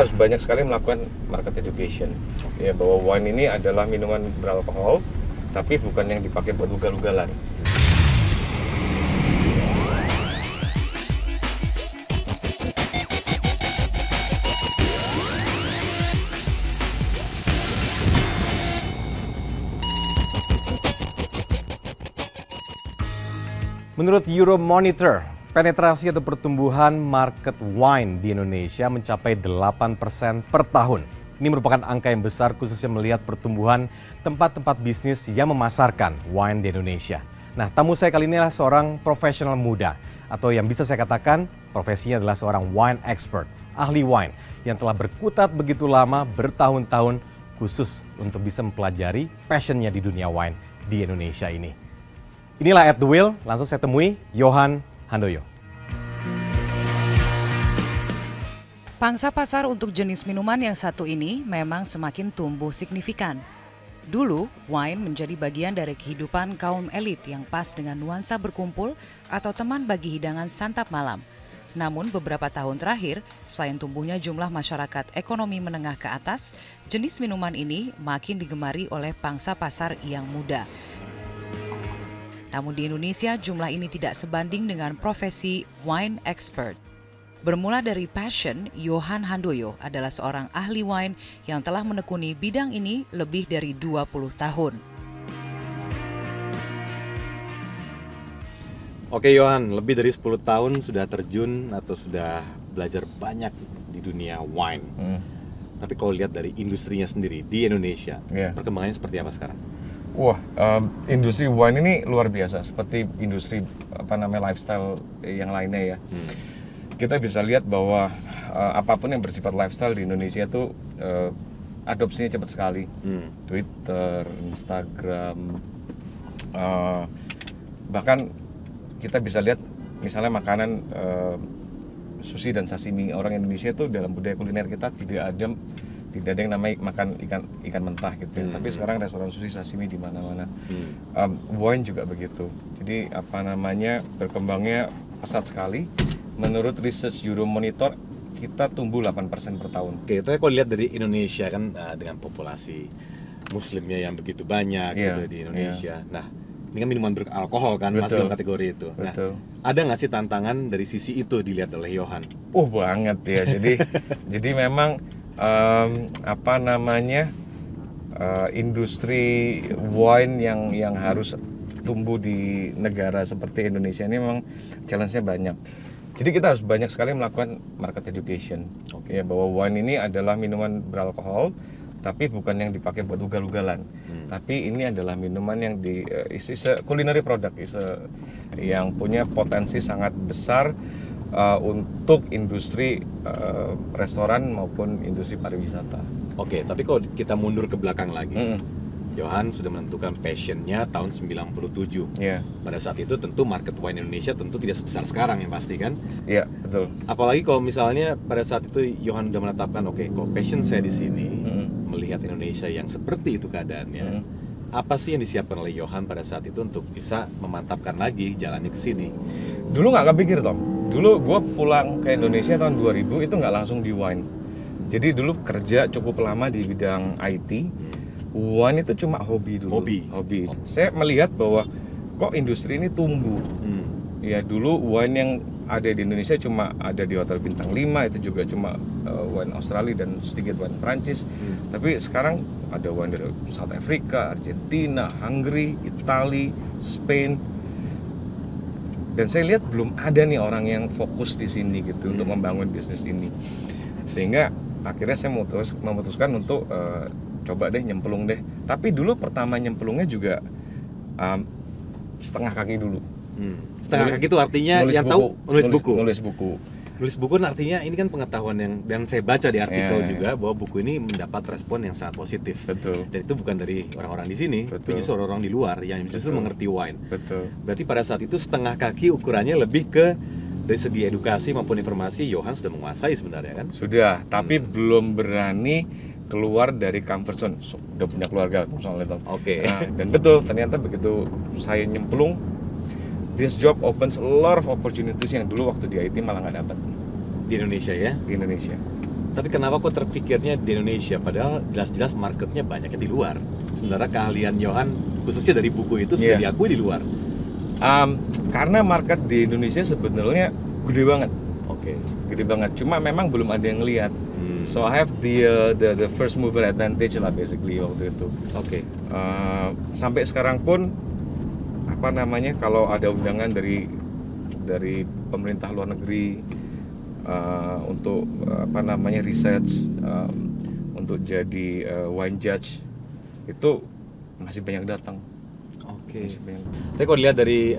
kita harus banyak sekali melakukan market education. Ya, bahwa wine ini adalah minuman beralkohol, tapi bukan yang dipakai buat ugal-ugalan. Menurut Euromonitor, penetrasi atau pertumbuhan market wine di Indonesia mencapai 8% per tahun. Ini merupakan angka yang besar khususnya melihat pertumbuhan tempat-tempat bisnis yang memasarkan wine di Indonesia. Nah, tamu saya kali ini adalah seorang profesional muda, atau yang bisa saya katakan profesinya adalah seorang wine expert, ahli wine yang telah berkutat begitu lama, bertahun-tahun khusus untuk bisa mempelajari passionnya di dunia wine di Indonesia ini. Inilah At The Wheel, langsung saya temui Johan Handoyo. Pangsa pasar untuk jenis minuman yang satu ini memang semakin tumbuh signifikan. Dulu, wine menjadi bagian dari kehidupan kaum elit yang pas dengan nuansa berkumpul atau teman bagi hidangan santap malam. Namun beberapa tahun terakhir, selain tumbuhnya jumlah masyarakat ekonomi menengah ke atas, jenis minuman ini makin digemari oleh pangsa pasar yang muda. Namun di Indonesia jumlah ini tidak sebanding dengan profesi wine expert. Bermula dari passion, Johan Handoyo adalah seorang ahli wine yang telah menekuni bidang ini lebih dari 20 tahun. Oke Johan, lebih dari 10 tahun sudah terjun atau sudah belajar banyak di dunia wine. Tapi kalau lihat dari industrinya sendiri di Indonesia, perkembangannya seperti apa sekarang? Wah, industri wine ini luar biasa, seperti industri lifestyle yang lainnya ya. Kita bisa lihat bahwa apapun yang bersifat lifestyle di Indonesia itu adopsinya cepat sekali. Twitter, Instagram, bahkan kita bisa lihat misalnya makanan sushi dan sashimi. Orang Indonesia itu dalam budaya kuliner kita tidak ada yang namanya makan ikan mentah gitu. Tapi sekarang restoran sushi sashimi di mana-mana. Wine juga begitu. Jadi berkembangnya pesat sekali. Menurut research Euromonitor kita tumbuh 8% per tahun. Oke, itu kalau lihat dari Indonesia kan dengan populasi muslimnya yang begitu banyak gitu di Indonesia. Nah, ini kan minuman beralkohol kan masuk dalam kategori itu. Nah, ada nggak sih tantangan dari sisi itu dilihat oleh Johan? Banget ya. Jadi memang industri wine yang harus tumbuh di negara seperti Indonesia ini memang challenge-nya banyak. Jadi kita harus banyak sekali melakukan market education. Ya, bahwa wine ini adalah minuman beralkohol, tapi bukan yang dipakai buat ugal-ugalan. Tapi ini adalah minuman yang is a culinary product, yang punya potensi sangat besar untuk industri restoran maupun industri pariwisata. Oke, tapi kalau kita mundur ke belakang lagi, Johan sudah menentukan passionnya tahun 97. Pada saat itu tentu market wine Indonesia tentu tidak sebesar sekarang yang pasti kan? Iya, betul. Apalagi kalau misalnya pada saat itu Johan sudah menetapkan, kalau passion saya di sini, melihat Indonesia yang seperti itu keadaannya, apa sih yang disiapkan oleh Johan pada saat itu untuk bisa memantapkan lagi jalannya ke sini? Dulu nggak kepikir, Tom. Dulu gue pulang ke Indonesia tahun 2000 itu nggak langsung di wine. Jadi dulu kerja cukup lama di bidang IT. Wine itu cuma hobi dulu. Hobi. Saya melihat bahwa kok industri ini tumbuh. Ya dulu wine yang ada di Indonesia cuma ada di hotel bintang 5, itu juga cuma wine Australia dan sedikit wine Prancis. Tapi sekarang ada wine dari South Africa, Argentina, Hungary, Italia, Spain. Dan saya lihat belum ada nih orang yang fokus di sini gitu untuk membangun bisnis ini. Sehingga akhirnya saya memutuskan untuk coba deh nyemplung deh. Tapi dulu pertama nyemplungnya juga setengah kaki dulu. Setengah kaki itu artinya yang tahu nulis buku. Nulis buku artinya ini kan pengetahuan yang dan saya baca di artikel juga bahwa buku ini mendapat respon yang sangat positif. Betul. Dan itu bukan dari orang-orang di sini, tapi justru orang-orang di luar yang justru mengerti wine. Betul. Berarti pada saat itu setengah kaki ukurannya lebih ke dari segi edukasi maupun informasi Johan sudah menguasai sebenarnya kan? Sudah, tapi belum berani keluar dari comfort zone. Udah punya keluarga soalnya. Nah, dan betul ternyata begitu saya nyemplung, this job opens a lot of opportunities yang dulu waktu di IT malah nggak dapat. Di Indonesia ya? Di Indonesia. Tapi kenapa kok terpikirnya di Indonesia? Padahal jelas-jelas marketnya banyaknya di luar. Sebenarnya keahlian Johan, khususnya dari buku itu, sudah diakui di luar. Karena market di Indonesia sebenarnya gede banget. Oke. Gede banget. Cuma memang belum ada yang lihat. So I have the first mover advantage lah basically waktu itu. Oke. Sampai sekarang pun apa namanya, kalau ada undangan dari pemerintah luar negeri untuk apa namanya research, untuk jadi wine judge, itu masih banyak datang. Oke. Tapi kalau dilihat dari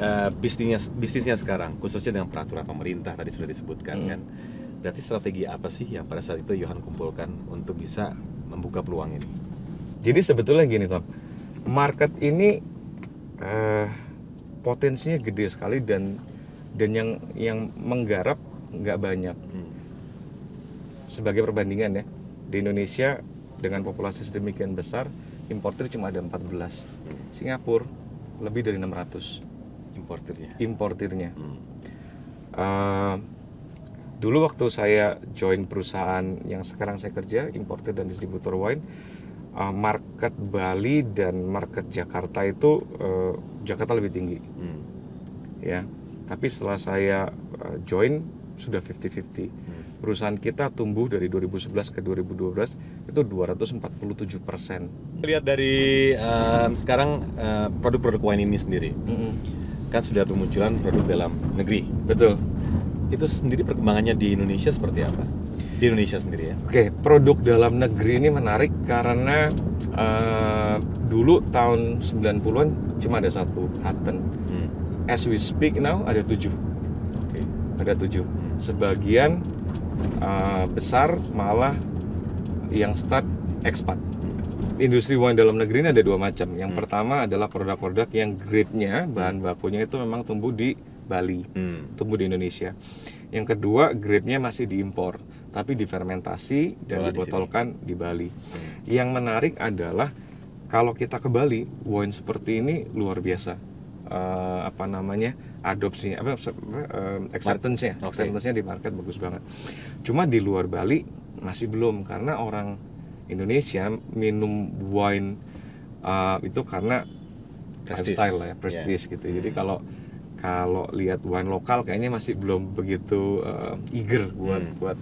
bisnisnya sekarang, khususnya dengan peraturan pemerintah tadi sudah disebutkan kan, berarti strategi apa sih yang pada saat itu Johan kumpulkan untuk bisa membuka peluang ini? Jadi sebetulnya gini Tom, market ini potensinya gede sekali dan yang menggarap nggak banyak. Sebagai perbandingan ya, di Indonesia dengan populasi sedemikian besar, importer cuma ada 14. Singapura lebih dari 600 importirnya. Dulu waktu saya join perusahaan yang sekarang saya kerja, importer dan distributor wine, market Bali dan market Jakarta itu Jakarta lebih tinggi. Ya, tapi setelah saya join sudah 50-50. Perusahaan kita tumbuh dari 2011 ke 2012 itu 247%. Lihat dari sekarang produk-produk wine ini sendiri, kan sudah bermunculan produk dalam negeri. Betul. Itu sendiri perkembangannya di Indonesia seperti apa? Di Indonesia sendiri ya? Oke, produk dalam negeri ini menarik karena dulu tahun 90-an cuma ada satu, Hutton. As we speak now ada 7. Oke. Ada 7. Sebagian besar malah yang start expat. Industri wine dalam negeri ini ada 2 macam. Yang pertama adalah produk-produk yang grade-nya, bahan bakunya itu memang tumbuh di Bali, tumbuh di Indonesia. Yang kedua, grade-nya masih diimpor, tapi difermentasi dan dibotolkan di Bali. Yang menarik adalah kalau kita ke Bali, wine seperti ini luar biasa. Apa namanya, adopsinya, acceptance-nya di market bagus banget. Cuma di luar Bali masih belum, karena orang Indonesia minum wine itu karena lifestyle ya, prestige gitu. Jadi kalau lihat wine lokal kayaknya masih belum begitu eager buat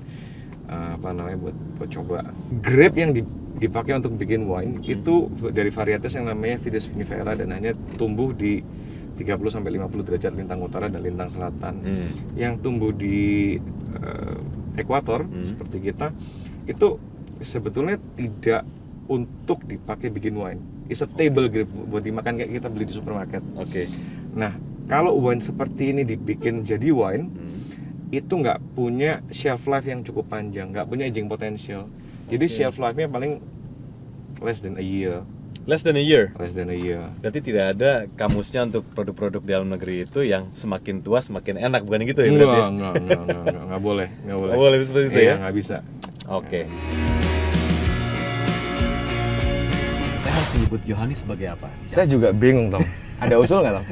apa namanya, buat coba. Grape yang dipakai untuk bikin wine itu dari varietas yang namanya Vitis vinifera dan hanya tumbuh di 30-50 derajat lintang utara dan lintang selatan. Yang tumbuh di ekuator seperti kita itu sebetulnya tidak untuk dipakai bikin wine. It's a table grape buat dimakan kayak kita beli di supermarket. Nah, kalau wine seperti ini dibikin jadi wine, itu nggak punya shelf life yang cukup panjang, nggak punya aging potential. Jadi shelf life-nya paling less than a year. Less than a year? Less than a year. Berarti tidak ada kamusnya untuk produk-produk dalam negeri itu yang semakin tua semakin enak, bukan gitu ya? Nggak boleh. Nggak boleh seperti itu ya? Nggak bisa. Oke. Saya harus menyebut Johan sebagai apa? Saya juga bingung, Tom. Ada usul nggak, Tom?